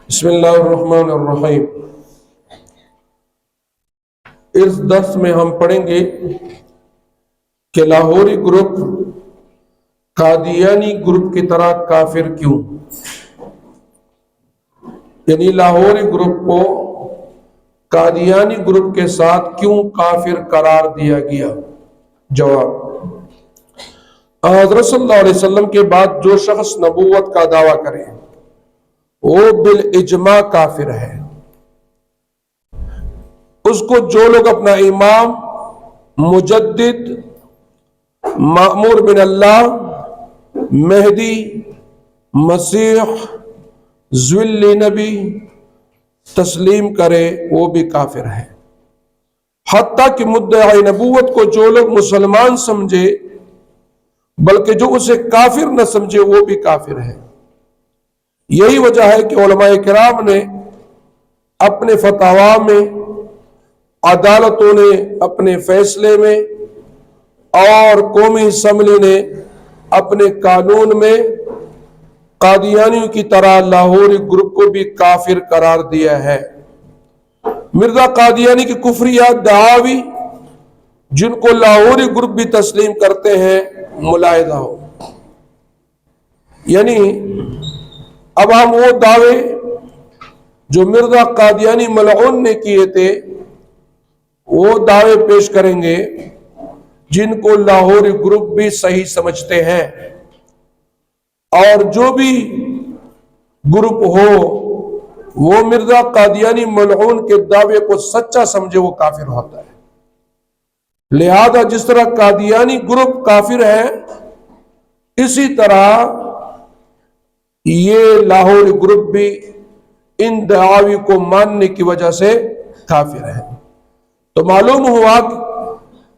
بسم اللہ الرحمن الرحیم۔ اس درس میں ہم پڑھیں گے کہ لاہوری گروپ قادیانی گروپ کی طرح کافر کیوں، یعنی لاہوری گروپ کو قادیانی گروپ کے ساتھ کیوں کافر قرار دیا گیا۔ جواب: حضرت صلی اللہ علیہ وسلم کے بعد جو شخص نبوت کا دعویٰ کرے وہ بالاجماع کافر ہے۔ اس کو جو لوگ اپنا امام، مجدد، مأمور من اللہ، مہدی، مسیح، ذواللی نبی تسلیم کرے وہ بھی کافر ہے۔ حتیٰ کہ مدعی نبوت کو جو لوگ مسلمان سمجھے بلکہ جو اسے کافر نہ سمجھے وہ بھی کافر ہے۔ یہی وجہ ہے کہ علماء کرام نے اپنے فتاویٰ میں، عدالتوں نے اپنے فیصلے میں اور قومی اسمبلی نے اپنے قانون میں قادیانیوں کی طرح لاہوری گروپ کو بھی کافر قرار دیا ہے۔ مرزا قادیانی کی کفریات دعاوی جن کو لاہوری گروپ بھی تسلیم کرتے ہیں ملاحظہ ہو، یعنی اب ہم وہ دعوے جو مرزا قادیانی ملعون نے کیے تھے وہ دعوے پیش کریں گے جن کو لاہوری گروپ بھی صحیح سمجھتے ہیں، اور جو بھی گروپ ہو وہ مرزا قادیانی ملعون کے دعوے کو سچا سمجھے وہ کافر ہوتا ہے۔ لہذا جس طرح قادیانی گروپ کافر ہے اسی طرح یہ لاہوری گروپ بھی ان دعاوی کو ماننے کی وجہ سے کافر ہے۔ تو معلوم ہوا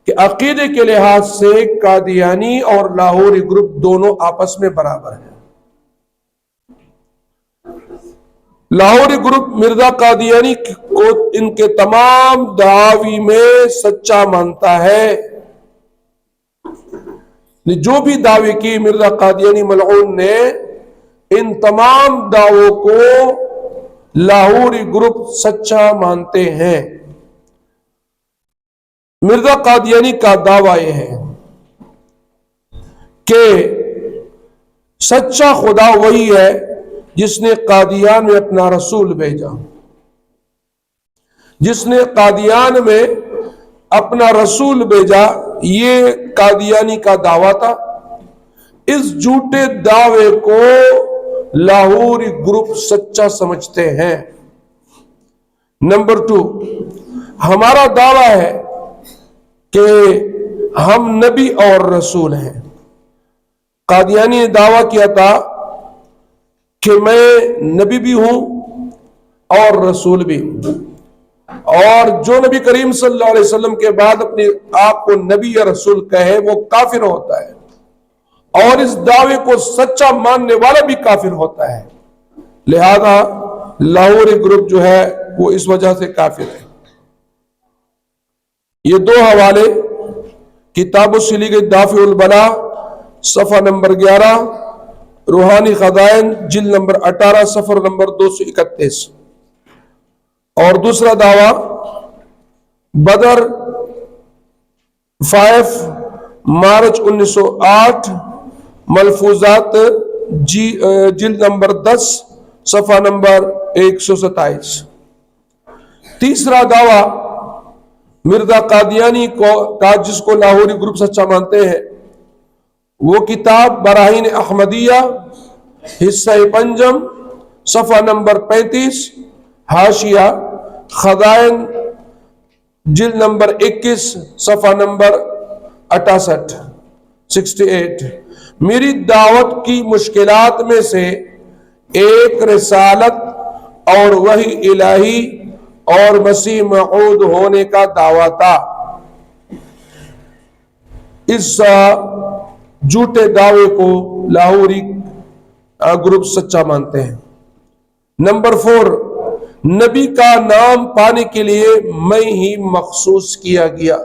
کہ عقیدے کے لحاظ سے قادیانی اور لاہوری گروپ دونوں آپس میں برابر ہیں۔ لاہوری گروپ مرزا قادیانی کو ان کے تمام دعاوی میں سچا مانتا ہے۔ جو بھی دعوے کی مرزا قادیانی ملعون نے ان تمام دعووں کو لاہوری گروپ سچا مانتے ہیں۔ مرزا قادیانی کا دعویٰ یہ ہے کہ سچا خدا وہی ہے جس نے قادیان میں اپنا رسول بھیجا، جس نے قادیان میں اپنا رسول بھیجا، یہ قادیانی کا دعویٰ تھا۔ اس جھوٹے دعوے کو لاہوری گروپ سچا سمجھتے ہیں۔ نمبر 2، ہمارا دعویٰ ہے کہ ہم نبی اور رسول ہیں۔ قادیانی نے دعویٰ کیا تھا کہ میں نبی بھی ہوں اور رسول بھی ہوں، اور جو نبی کریم صلی اللہ علیہ وسلم کے بعد اپنے آپ کو نبی یا رسول کہے وہ کافر ہوتا ہے، اور اس دعوے کو سچا ماننے والا بھی کافر ہوتا ہے۔ لہذا لاہوری گروپ جو ہے وہ اس وجہ سے کافر ہے۔ یہ دو حوالے کتاب السلیق دافع البلا صفحہ نمبر 11، روحانی خزائن جلد نمبر 18 صفحہ نمبر 231، اور دوسرا دعویٰ بدر 5 مارچ 1908 ملفوظات جلد نمبر 10 صفحہ نمبر 127۔ تیسرا دعویٰ مرزا قادیانی کا جس کو لاہوری گروپ سچا مانتے ہیں وہ کتاب براہین احمدیہ حصہ پنجم صفحہ نمبر 35، حاشیہ خزائن جلد نمبر 21 صفحہ نمبر 68۔ میری دعوت کی مشکلات میں سے ایک رسالت اور وحی الہی اور مسیح موعود ہونے کا دعویٰ تھا۔ اس جھوٹے دعوے کو لاہوری گروپ سچا مانتے ہیں۔ نمبر 4، نبی کا نام پانے کے لیے میں ہی مخصوص کیا گیا۔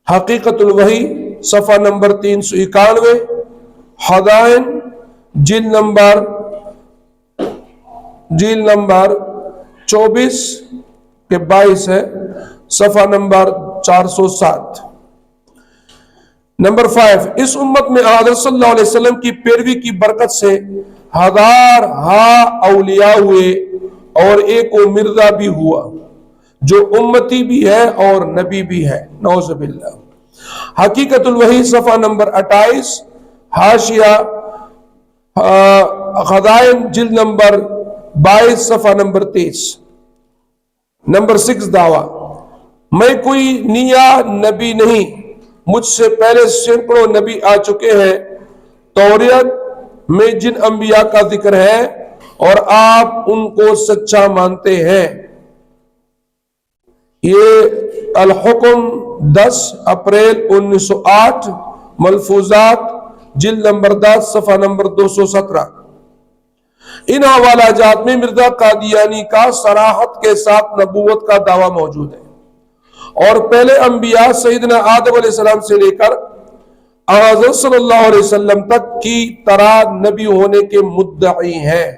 حقیقت الوحی صفحہ نمبر 391، خزائن جلد نمبر جیل نمبر 24 کے 22 ہے، صفحہ نمبر 407۔ نمبر 5، اس امت میں حضرت صلی اللہ علیہ وسلم کی پیروی کی برکت سے ہزار اولیاء ہوئے اور ایک وہ مرزا بھی ہوا جو امتی بھی ہے اور نبی بھی ہے، نعوذ باللہ۔ حقیقت الوحی صفحہ نمبر 28، حاشیہ خزائن جلد نمبر 22 صفحہ نمبر 23۔ نمبر 6، دعویٰ، میں کوئی نیا نبی نہیں، مجھ سے پہلے سینکڑوں نبی آ چکے ہیں، توریت میں جن انبیاء کا ذکر ہے اور آپ ان کو سچا مانتے ہیں۔ یہ الحکم 10 اپریل 1908، ملفوظات جلد نمبر 10 صفحہ نمبر 217۔ ان حوالہ جات میں مرزا قادیانی کا صراحت کے ساتھ نبوت کا دعویٰ موجود ہے، اور پہلے انبیاء سیدنا آدم علیہ السلام سے لے کر حضرت صلی اللہ علیہ وسلم تک کی طرح نبی ہونے کے مدعی ہیں۔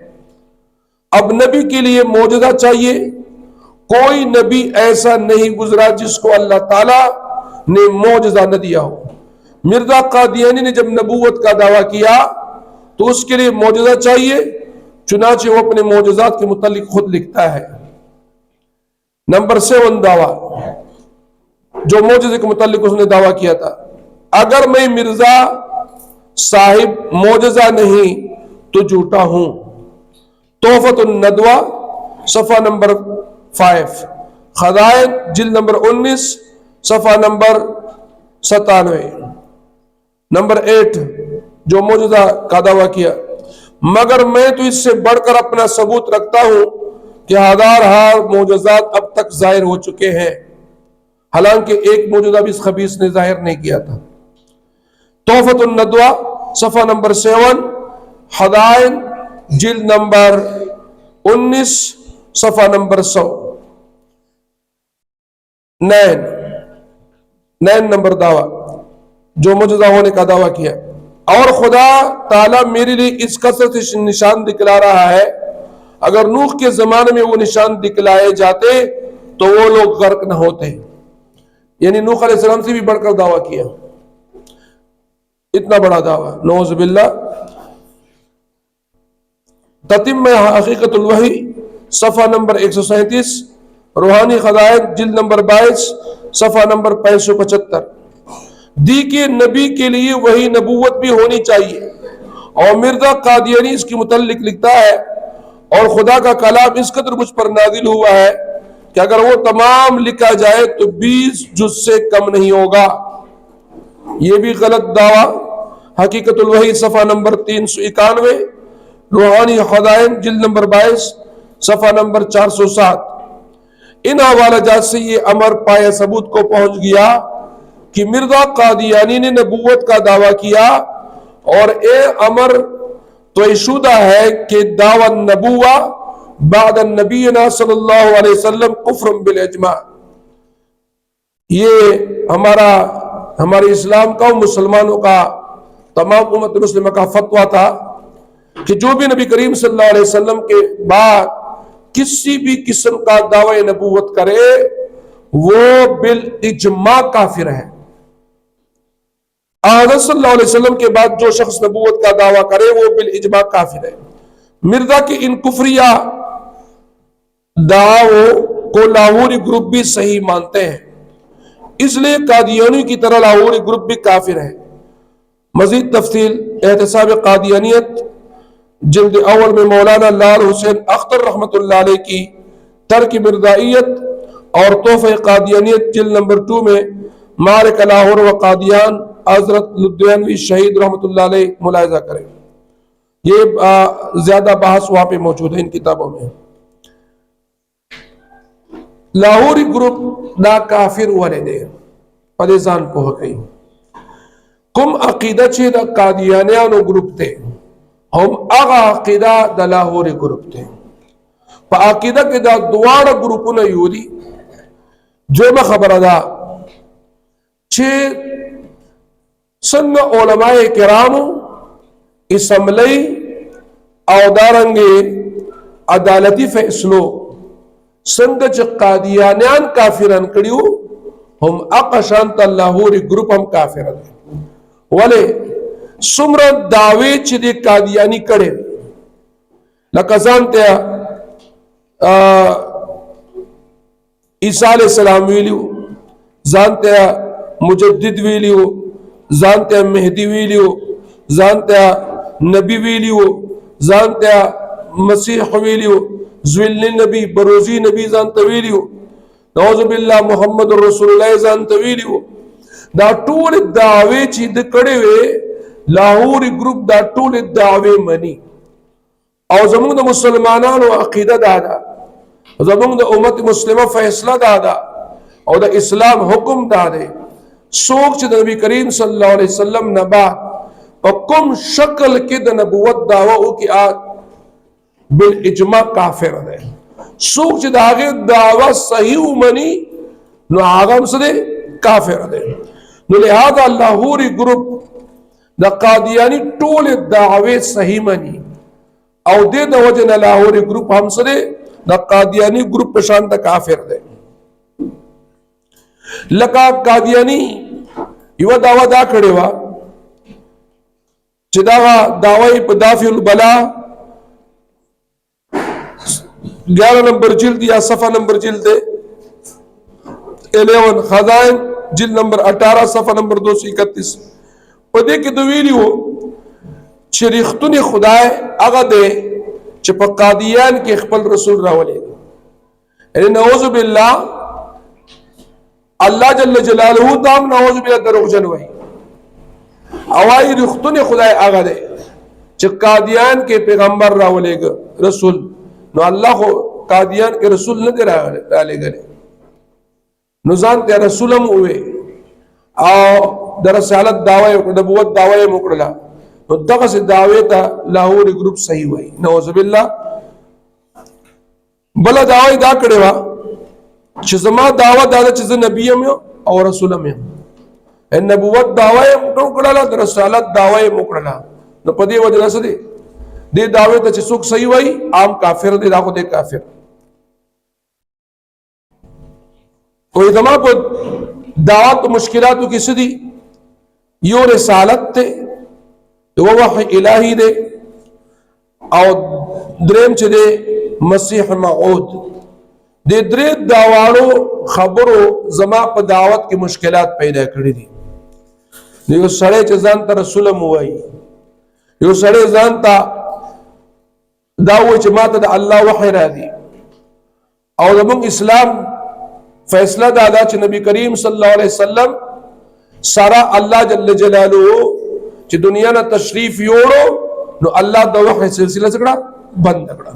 اب نبی کے لیے معجزہ چاہیے، کوئی نبی ایسا نہیں گزرا جس کو اللہ تعالیٰ نے معجزہ نہ دیا ہو۔ مرزا قادیانی نے جب نبوت کا دعویٰ کیا تو اس کے لیے معجزہ چاہیے، چنانچہ وہ اپنے معجزات کے متعلق خود لکھتا ہے۔ نمبر 7، دعویٰ، جو معجزے کے متعلق اس نے دعویٰ کیا تھا، اگر میں مرزا صاحب معجزہ نہیں تو جھوٹا ہوں۔ تحفۃ الندوہ صفحہ نمبر 5، خزائن جلد نمبر 19 صفحہ نمبر 97۔ نمبر 8، جو معجزہ کا دعویٰ کیا، مگر میں تو اس سے بڑھ کر اپنا ثبوت رکھتا ہوں کہ ہزار معجزات اب تک ظاہر ہو چکے ہیں، حالانکہ ایک معجزہ بھی اس خبیث نے ظاہر نہیں کیا تھا۔ تحفۃ الندوہ صفحہ نمبر 7، خزائن جلد نمبر 19 صفحہ نمبر 100۔ 9 نمبر دعویٰ، جو معجزہ ہونے کا دعویٰ کیا، اور خدا تعالیٰ میرے لیے اس کثرت سے نشان دکھلا رہا ہے، اگر نوح کے زمانے میں وہ نشان دکھلائے جاتے تو وہ لوگ غرق نہ ہوتے۔ یعنی نوح علیہ السلام سے بھی بڑھ کر دعویٰ کیا، اتنا بڑا دعویٰ، نعوذ باللہ۔ تتمہ حقیقت الوحی صفحہ نمبر 137، روحانی خزائن جلد نمبر 22 صفحہ نمبر 575۔ دی کہ نبی کے لیے وہی نبوت بھی ہونی چاہیے، اور مرزا قادیانی اس کے متعلق لکھتا ہے، اور خدا کا کلام اس قدر مجھ پر نازل ہوا ہے کہ اگر وہ تمام لکھا جائے تو 20 جز سے کم نہیں ہوگا۔ یہ بھی غلط دعویٰ۔ حقیقت الوحی صفحہ نمبر 391، روحانی خزائن جلد نمبر 22 صفحہ نمبر 407۔ ان حوالہ جات سے یہ امر پائے ثبوت کو پہنچ گیا کہ مرزا قادیانی نے نبوت کا دعویٰ کیا، اور اے امر تو شدہ ہے کہ دعوی نبوہ بعد نبینا صلی اللہ علیہ وسلم کفر بالاجماع۔ یہ ہمارے اسلام کا اور مسلمانوں کا، تمام امت مسلمہ کا فتویٰ تھا کہ جو بھی نبی کریم صلی اللہ علیہ وسلم کے بعد کسی بھی قسم کا دعوی نبوت کرے وہ بالاجماع کافر ہے۔ حضرت صلی اللہ علیہ وسلم کے بعد جو شخص نبوت کا دعویٰ کرے وہ بالاجماع کافر ہے۔ مرزا کی ان کفریہ دعووں کو لاہوری گروپ بھی صحیح مانتے ہیں، اس لیے قادیانی کی طرح لاہوری گروپ بھی کافر ہے۔ مزید تفصیل احتساب قادیانیت جلد اول میں مولانا لال حسین اختر رحمۃ اللہ علیہ کی ترک مرزائیت، اور تحفہ قادیانیت جلد نمبر 2 میں معرکہ لاہور و قادیان حضرت لدھیانوی شہید رحمۃ اللہ علیہ ملاحظہ کریں۔ یہ زیادہ بحث وہاں پہ موجود ہے ان کتابوں میں۔ لاہوری گروپ نا کافر والے دے پریزان پوہ گئی کم عقیدہ چھے دا قادیانیانو گروپ تے، ہم اغا عقیدہ دا لاہوری گروپ تے، پا عقیدہ کے دا دوار گروپو نا یودی جو میں خبر دا چھے سنگ علماء کرامو اسمبلی او دارنگے عدالتی فیصلو څنګه چې قادیانیان کافران کړیو هم اقشانت لاهوري ګروپ هم کافر دي ولې څومره دعوی چې د قادیانی کړي لکه ځانته عیسی علیہ السلام ویلیو ځانته مجدد ویلیو ځانته مهدی ویلیو ځانته نبی ویلیو ځانته مسیح ویلیو ذل نبی بروزی نبی ځانته ویلیو نعوذ بالله محمد رسول الله ځانته ویلیو دا ټول دعوی چې د کړي وي لاهوري ګروپ دا ټول دعوی مني او زموږ د مسلمانانو عقیده دا ده زموږ د امت مسلمه فیصله دا ده او د اسلام حکم دا دی څوک چې د نبی کریم صلی الله علیه وسلم نه بعد په کوم شکل کې د نبوت دعوه وکړي بالاجماع کافر دی څوک چې د هغې دعوه صحیح ومني نو هغه هم څه دی کافر دی نو لهذا لاهوري ګروپ د قادیانی ټول دعوې صحیح مني او د وجه نه لاهوري ګروپ هم څه دی د قادیانی ګروپ په شان د کافر دی لکه قادیانی یو دعوه دا کړې وه چې دا دعوه په دافع البلا 11 نمبر جلد یا صفحہ نمبر جلد 11 خزائن جلد نمبر 18 صفحہ نمبر 231 په دې کې د ویلیو چې رښتونی خدای هغه دی چې په قادیان کې خپل رسول راولي یعنی نعوذ بالله الله جل جلاله تام نعوذ بالله دروغجن وای اوای رښتونی خدای هغه دی چې قادیان کې پیغمبر راولېګ رسول نو الله خو قادیان کې رسول نه دی راولېګل نو ځان ته رسول هم وې او د رسالت دعوی او نبوت دعوی وکړه نو دغه سي دعوی ته لاهوري ګروپ صحیح وای نعوذ بالله بل دعوی دا کړي وا چې زما دعوت دا چې زه نبی یم او رسول یم نبوت دعوی وکړه د رسالت دعوی وکړه نو په دې وجه نه دي دې دعوی ته چې څوک صحیح وای عام کافر دي دا خو دې کافر وې زما په دعوت مشکلاتو کې سدي یو رسالت ته یو وحی الهی دی او دریم چې دی مسیح موعود د درې داوالو خبرو زما په دعوت کې مشکلات پیدا کړې دي یو سړی چې ځان ته رسول مو وایي یو سړی ځان ته دا وایي چې ماته د الله وحی راځي او زموږ اسلام فیصله دا ده چې نبی کریم صلی الله علیه وسلم سارا الله جل جلاله چې دنیا نه تشریف یوړو نو الله د وحی سلسله څخه بند کړه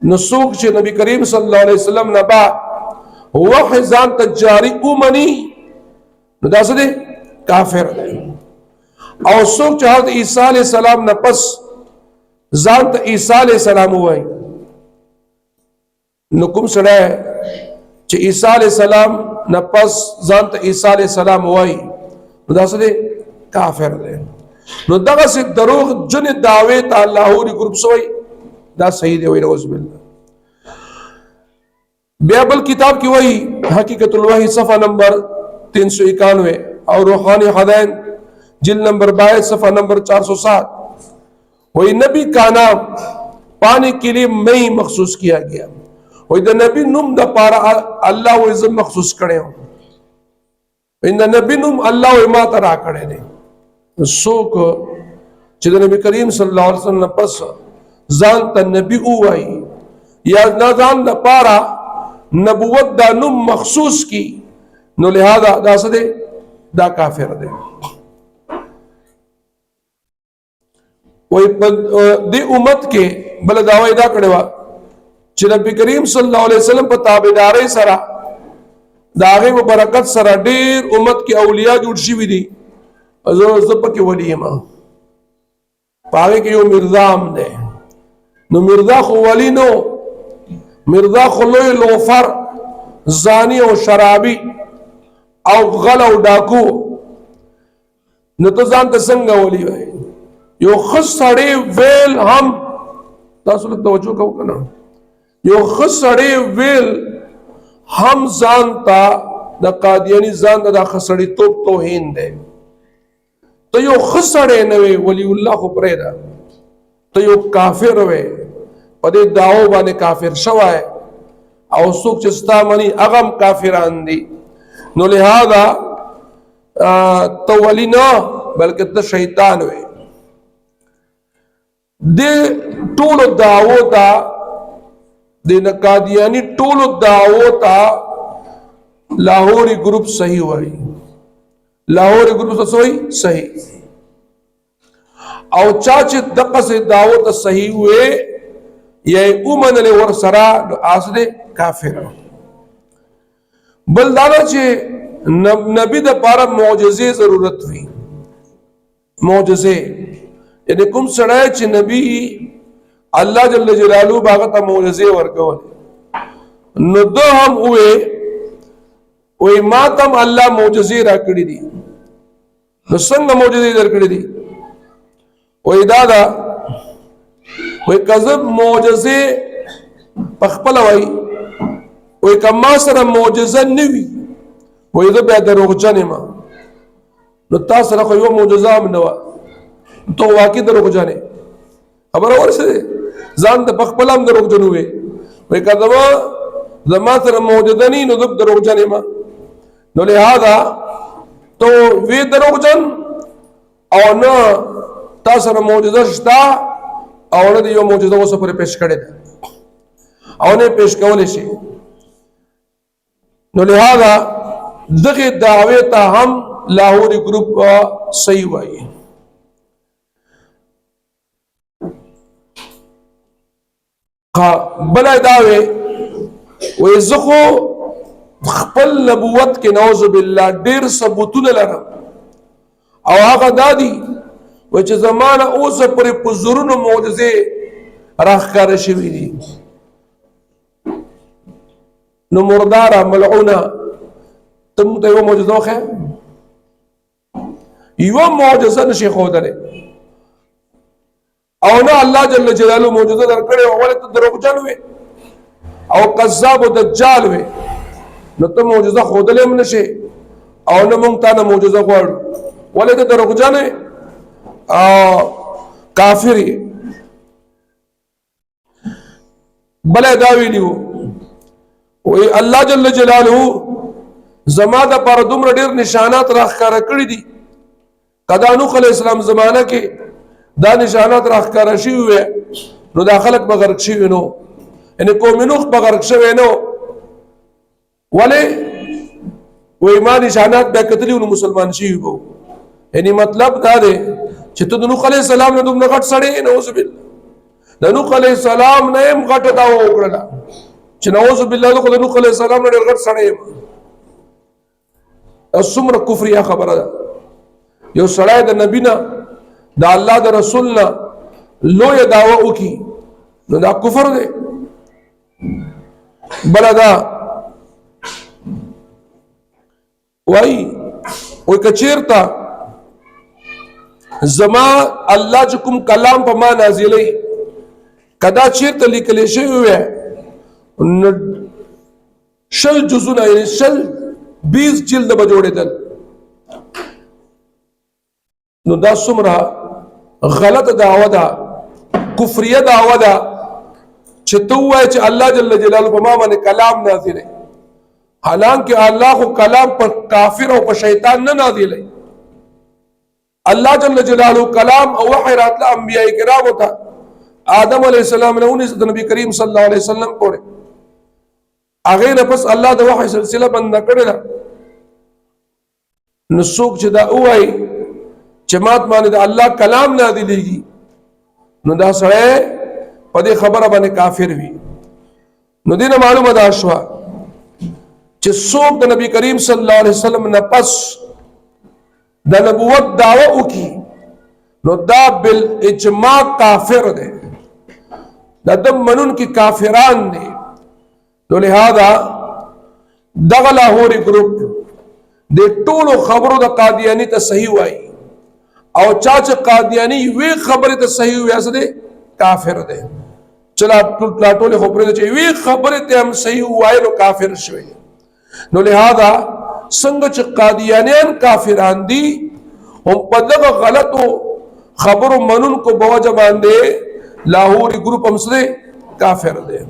نو څوک چې نبی کریم صلی الله علیه وسلم نه بعد وحی ځان ته جاری ومني نو دا څه دی کافر دی او څوک چې حضرت عیسی علیه السلام نه پس ځان ته عیسی علیه السلام وایي نو کوم سړی چې عیسی علیه السلام نه پس ځان ته عیسی علیه السلام وایي نو دا څه دی کافر دی نو دغه سي دروغ جن دعوی ته لاهوري ګروپ سوی دا صحیح دی وای نعوذ بالله بیا بل کتاب کې وای حقیقت الوحی صفحہ نمبر 391 اور روحانی خزائن جلد نمبر 22 صفحہ نمبر 407 وای نبی کا نام پانے کے لیے میں مخصوص کیا گیا وای د نبی نوم د پاره الله و عزت مخصوص کړي هو ان نبی نوم الله و ما ترا کړي دي څوک چې د نبی کریم صلی الله علیه وسلم پس ځان ته نبی وای یا نه ځان د پاره نبوت دا نوم مخصوص کی نو لہذا دا څه دی دا کافر دی وای په دې امت کې بل داوی دا کړي وا چې نبی کریم صلی الله علیه وسلم په تابعداري سره دا هغه په برکت سره ډیر امت کې اولیاء جوړ شي دي زه پکې ولی یم پاره کې یو مرزا هم دی نو مرزا خو ولی نو مرزا خو لوی لوفر زانی او شرابی او غل او ډاکو نو ته ځان ته څنګه ولی وای یو خص سړی ویل هم تاسو له توجه کوو کنه یو خسړې ویل هم ځان ته د قادیانی ځان ته د خسړې توپ توهین دی ته یو خسړې نه وي ولی الله خو پرې ده ته یو کافر وي په دې داو باندې کافر شوی او څوک چې ستا مني هغه کافران دي نو لہذا ته ولی نه بلکې ته شیطان وي د ټولو دعوو ته د قادیانی ټولو دعوو ته لاهوري ګروپ صحیح وایي لاهوري ګروپ څه وایي صحیح او چا چې دغه سه دعوو ته صحیح وي یا اومنل ور سره اسده کافر بل دا چې نبی د پاره معجزې ضرورت وي معجزې یعنی کوم سړی چې نبی الله جل جلاله باغ ته معجزې ورکول نو ده هم وې ما تم الله معجزې را کړې دي نو څنګه معجزې در کړې دي وې دا وې کذب معجزې پخپل وې کما سره معجزه نوي وې زه بیا دروغجن یم نو تاسو سره خو یو معجزه هم نه و تو واقعي دروغجن خبره ورسره ځان د پخپل هم دروغجن وې کذب زما سره معجزه نه نو زه دروغجن یم نو لہذا تو وی دروغجن او نه تاسو سره معجزه شته او نه یو معجزه اوسه پر پیش کړي ده او نه پیش کول شي نو لہذا دغه دعوی ته هم لاهوري ګروپ صحیح وایي بل دعوی وې زخو خپل نبوت کې نعوذ بالله ډیر ثبوتونه لرم او هغه دادی و چې زمانه اوس پر پزورونو معجزې راخکاره شوي دي نو مرداره ملعونه تم ته یو معجزه وخه یو معجزه نشي ښودلی او نه الله جل جلاله معجزه درکړې او ولې ته دروغجن وې او کذاب او دجال وې نو ته معجزه ښودلی هم نشي او نه مونږ تا نه معجزه غواړو ولې ته دروغجن وې کافر بلې دا ویلو وې الله جل جلاله زما د پر دومره ډېر نشانات راخکاره کړي دي کدا نوح علیہ السلام زمانہ کې دا نشانات راخکاره شوي وي نو دا خلک به غرق شوي نو یعنې قوم نوح به غرق شوی نو ولې وې ما نشانات بیا کتلي نو مسلمان شوي به یعنی مطلب دا دی چې ته د نوح علیہ السلام نه دومره غټ سړی نعوذ بالله د نوح علیہ السلام نه هم غټه دعوه وکړله چې نعوذ بالله د نوح علیہ السلام نه ډېر غټ سړی یم څومره کفریا خبره ده یو سړی د نبی نه د الله د رسول نه لویه دعوه وکړي نو دا کفر دی بله دا وایي که چېرته زما الله چې کوم کلام په ما نازلی کدا چېرته لیکلی شوی وی نو 20 جزونه یعنې 20 جلد به جوړېدل نو دا څومره غلطه دعوه ده کفریه دعوه ده چې ته ووایې چې الله جل جلاله په ما باندې کلام نازلی حالانکه الله خو کلام پر کافر او په شیطان نه نازلی الله جل جلاله کلام او وحی راتله انبیاء کرامو ته آدم علیہ السلام نه ونیسه د نبی کریم صلی الله علیه وسلم پورې هغې نه پس الله د وحی سلسله بنده کړې ده نو څوک چې دا ووایي چې مات باندې د الله کلام نازلیږي نو دا سړی په دې خبره باندې کافر وي نو دې نه معلومه دا شوه چې څوک د نبی کریم صلی الله علیه وسلم نه پس د نبوت دعوه وکړي نو دا بالاجماع کافر دی دا د منون کې کافران دي نو لہذا دغه لاهوري ګروپ د ټولو خبرو د قادیانی ته صحیح وایي او چا چې قادیانی وی خبره ته صحیح وي اسده کافر دی چلا ټول خو پرې چې وی خبره ته هم صحیح وای نو کافر شوی. نو لہذا څنګه چې قادیانیان کافران دي هم په دغه غلطو خبرو منونکو بوجه باندې لاهوري ګروپ هم سره کافر دي.